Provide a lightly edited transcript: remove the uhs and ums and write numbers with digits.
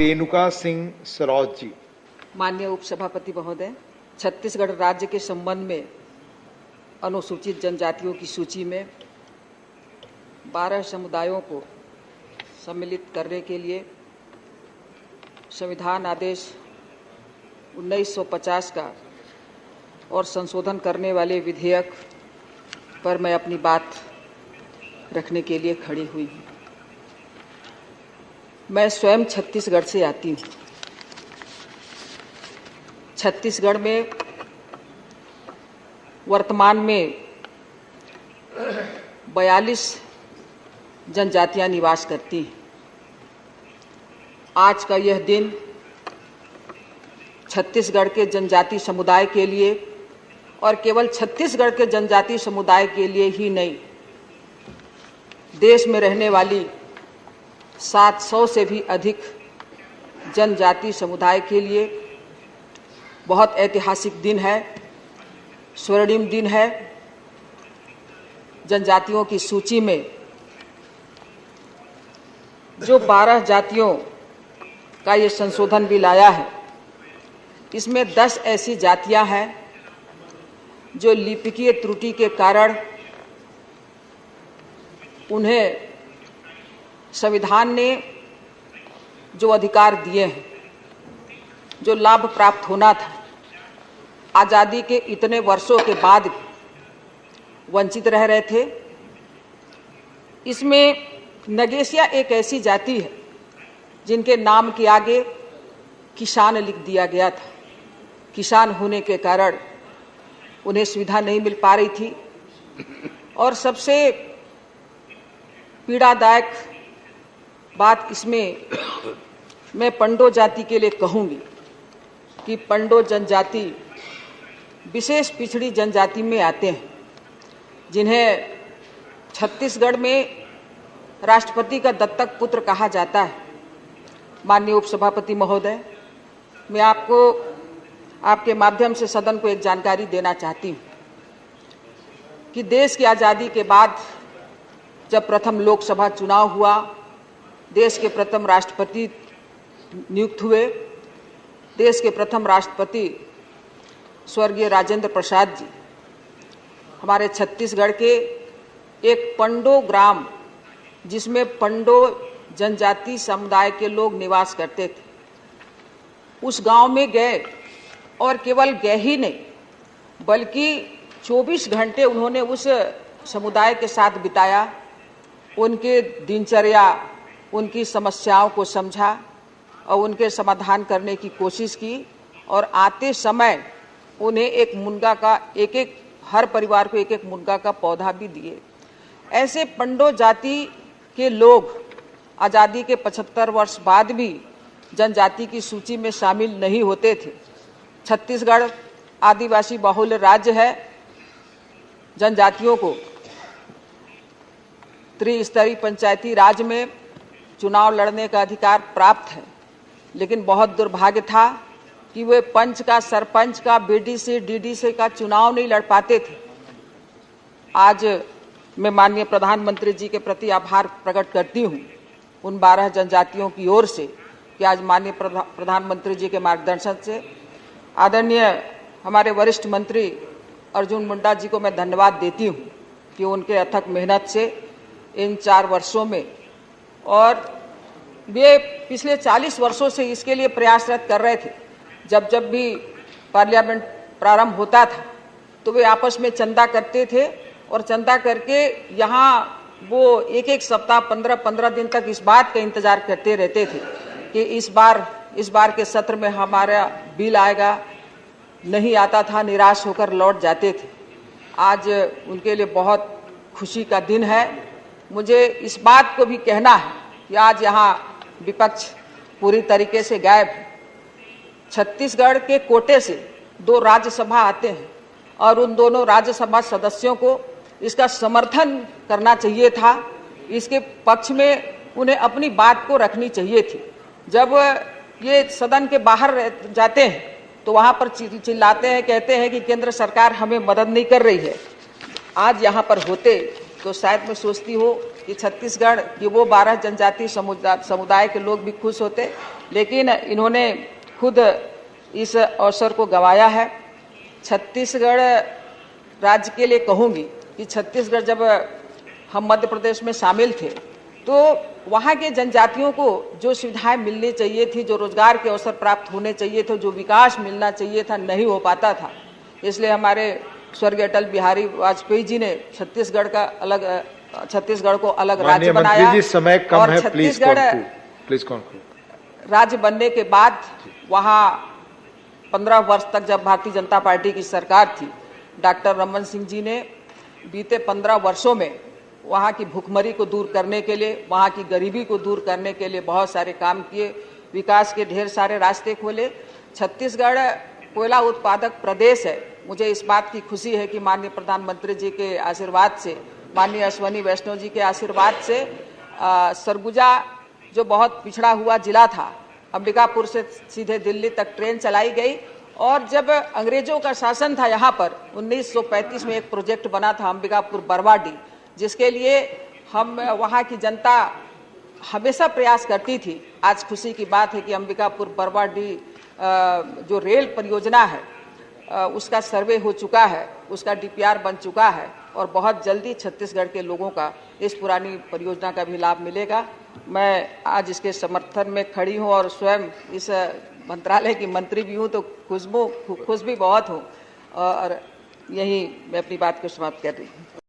रेणुका सिंह सरोज जी। माननीय उपसभापति महोदय, छत्तीसगढ़ राज्य के संबंध में अनुसूचित जनजातियों की सूची में 12 समुदायों को सम्मिलित करने के लिए संविधान आदेश 1950 का और संशोधन करने वाले विधेयक पर मैं अपनी बात रखने के लिए खड़ी हुई हूँ। मैं स्वयं छत्तीसगढ़ से आती हूँ। छत्तीसगढ़ में वर्तमान में 42 जनजातियां निवास करती हैं। आज का यह दिन छत्तीसगढ़ के जनजाति समुदाय के लिए और केवल छत्तीसगढ़ के जनजाति समुदाय के लिए ही नहीं, देश में रहने वाली 700 से भी अधिक जनजाति समुदाय के लिए बहुत ऐतिहासिक दिन है, स्वर्णिम दिन है। जनजातियों की सूची में जो 12 जातियों का ये संशोधन बिल आया है, इसमें 10 ऐसी जातियां हैं जो लिपिकीय त्रुटि के कारण उन्हें संविधान ने जो अधिकार दिए हैं, जो लाभ प्राप्त होना था, आज़ादी के इतने वर्षों के बाद भी वंचित रह रहे थे। इसमें नगेशिया एक ऐसी जाति है जिनके नाम के आगे किसान लिख दिया गया था। किसान होने के कारण उन्हें सुविधा नहीं मिल पा रही थी। और सबसे पीड़ादायक बात इसमें मैं पंडो जाति के लिए कहूँगी कि पंडो जनजाति विशेष पिछड़ी जनजाति में आते हैं, जिन्हें छत्तीसगढ़ में राष्ट्रपति का दत्तक पुत्र कहा जाता है। माननीय उपसभापति महोदय, मैं आपको आपके माध्यम से सदन को एक जानकारी देना चाहती हूँ कि देश की आज़ादी के बाद जब प्रथम लोकसभा चुनाव हुआ, देश के प्रथम राष्ट्रपति नियुक्त हुए। देश के प्रथम राष्ट्रपति स्वर्गीय राजेंद्र प्रसाद जी हमारे छत्तीसगढ़ के एक पंडो ग्राम, जिसमें पंडो जनजाति समुदाय के लोग निवास करते थे, उस गांव में गए और केवल गए ही नहीं बल्कि 24 घंटे उन्होंने उस समुदाय के साथ बिताया। उनके दिनचर्या, उनकी समस्याओं को समझा और उनके समाधान करने की कोशिश की। और आते समय उन्हें एक मुनगा का हर परिवार को एक मुनगा का पौधा भी दिए। ऐसे पंडो जाति के लोग आज़ादी के 75 वर्ष बाद भी जनजाति की सूची में शामिल नहीं होते थे। छत्तीसगढ़ आदिवासी बहुल राज्य है। जनजातियों को त्रिस्तरीय पंचायती राज में चुनाव लड़ने का अधिकार प्राप्त है, लेकिन बहुत दुर्भाग्य था कि वे पंच का, सरपंच का, बीडीसी, डीडीसी का चुनाव नहीं लड़ पाते थे। आज मैं माननीय प्रधानमंत्री जी के प्रति आभार प्रकट करती हूँ उन 12 जनजातियों की ओर से कि आज माननीय प्रधानमंत्री जी के मार्गदर्शन से आदरणीय हमारे वरिष्ठ मंत्री अर्जुन मुंडा जी को मैं धन्यवाद देती हूँ कि उनके अथक मेहनत से इन 4 वर्षों में, और वे पिछले 40 वर्षों से इसके लिए प्रयासरत कर रहे थे। जब भी पार्लियामेंट प्रारंभ होता था तो वे आपस में चंदा करते थे और चंदा करके यहाँ वो एक सप्ताह 15 दिन तक इस बात का इंतजार करते रहते थे कि इस बार के सत्र में हमारा बिल आएगा। नहीं आता था, निराश होकर लौट जाते थे। आज उनके लिए बहुत खुशी का दिन है। मुझे इस बात को भी कहना है कि आज यहाँ विपक्ष पूरी तरीके से गायब है। छत्तीसगढ़ के कोटे से 2 राज्यसभा आते हैं और उन दोनों राज्यसभा सदस्यों को इसका समर्थन करना चाहिए था। इसके पक्ष में उन्हें अपनी बात को रखनी चाहिए थी। जब ये सदन के बाहर जाते हैं तो वहाँ पर चिल्लाते हैं, कहते हैं कि केंद्र सरकार हमें मदद नहीं कर रही है। आज यहाँ पर होते तो शायद मैं सोचती हूँ कि छत्तीसगढ़ की वो 12 जनजाति समुदाय के लोग भी खुश होते, लेकिन इन्होंने खुद इस अवसर को गंवाया है। छत्तीसगढ़ राज्य के लिए कहूँगी कि छत्तीसगढ़ जब हम मध्य प्रदेश में शामिल थे तो वहाँ के जनजातियों को जो सुविधाएं मिलनी चाहिए थी, जो रोजगार के अवसर प्राप्त होने चाहिए थे, जो विकास मिलना चाहिए था, नहीं हो पाता था। इसलिए हमारे स्वर्गीय अटल बिहारी वाजपेयी जी ने छत्तीसगढ़ को अलग राज्य बनाया। समय कम और है, छत्तीसगढ़ राज्य बनने के बाद वहाँ 15 वर्ष तक जब भारतीय जनता पार्टी की सरकार थी, डॉक्टर रमन सिंह जी ने बीते 15 वर्षों में वहाँ की भूखमरी को दूर करने के लिए, वहाँ की गरीबी को दूर करने के लिए बहुत सारे काम किए, विकास के ढेर सारे रास्ते खोले। छत्तीसगढ़ कोयला उत्पादक प्रदेश है। मुझे इस बात की खुशी है कि माननीय प्रधानमंत्री जी के आशीर्वाद से, माननीय अश्वनी वैष्णव जी के आशीर्वाद से सरगुजा जो बहुत पिछड़ा हुआ जिला था, अंबिकापुर से सीधे दिल्ली तक ट्रेन चलाई गई। और जब अंग्रेजों का शासन था यहाँ पर 1935 में एक प्रोजेक्ट बना था अंबिकापुर बरवाडी, जिसके लिए हम वहाँ की जनता हमेशा प्रयास करती थी। आज खुशी की बात है कि अंबिकापुर बरवाडी जो रेल परियोजना है उसका सर्वे हो चुका है, उसका डीपीआर बन चुका है और बहुत जल्दी छत्तीसगढ़ के लोगों का इस पुरानी परियोजना का भी लाभ मिलेगा। मैं आज इसके समर्थन में खड़ी हूँ और स्वयं इस मंत्रालय की मंत्री भी हूँ, तो खुश भी बहुत हूँ और यही मैं अपनी बात को समाप्त कर रही हूँ।